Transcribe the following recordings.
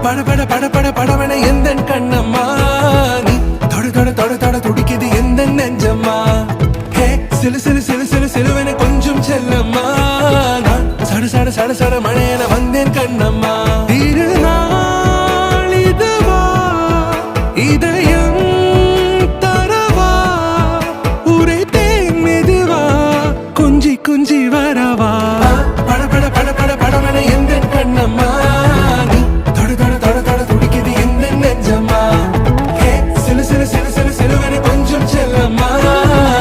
பட பட பட பட படவன எந்த கண்ணம்மா நீ தொட தொட தொட தொட துடிக்குது எந்த நெஞ்சம்மா ஹே சிலு சிலு சிலு சிலு சிலுவன கொஞ்சம் செல்லம்மா நான் சட சட சட சட மழையன வந்தேன் கண்ணம்மா திருநாள் இதுவா இதயம் தரவா உரைத்தேன் மெதுவா குஞ்சி குஞ்சி வரவா பட பட பட பட படவன எந்த கண்ணம்மா நீ தொட தொட தொட தொட துடிக்குது எந்த நெஞ்சம்மா ஹே சிலு சிலு சிலு சிலு சிலுவன கொஞ்சம் செல்லம்மா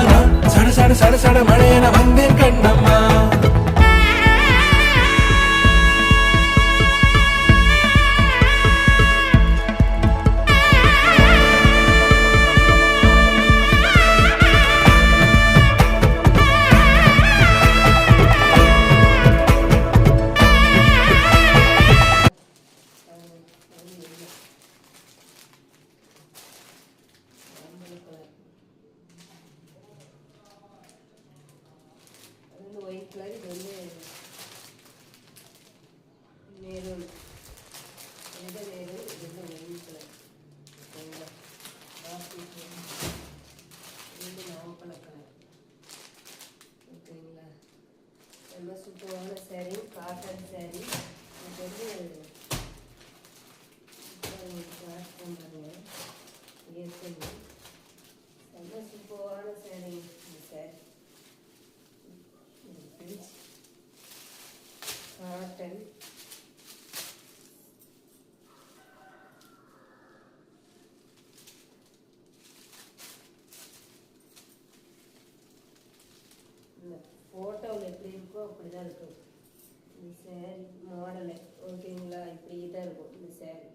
நான் சட சட சட சட மழையன வந்தேன் கண்ணம்மா ஒயிட் கலர் இது வந்து மெரூன் இது மெரூன் இது வந்து ஒயிட் கலர் ஓகேங்களா இது நாவப்பழ கலர் ஓகேங்களா ரொம்ப சூப்பரான சாரீ காட்டன் சாரீ இது வந்து பாருங்க ஏற்கனவே ரொம்ப சூப்பரான சாரீ இந்த சாரீ காட்டன் ஃபோட்டோவில் எப்படி இருக்கோ அப்படி தான் இருக்கும் இந்த சேரீ மாடலு ஓகேங்களா இப்படி தான் இருக்கும் இந்த சேரீ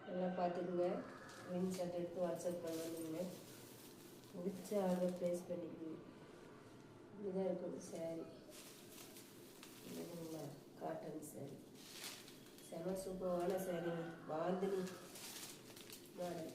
எல்லாம் பார்த்துக்குங்க ஸ்க்ரீன்ஷாட் எடுத்து வாட்ஸ்அப் பண்ணுவீங்க முடிச்ச ஆர்டர் ப்ளேஸ் பண்ணிக்கோங்க இப்படிதான் இருக்கும் சேரீ காட்டன் சாரி செம சூப்பரான சாரி பாந்தினி மாடல்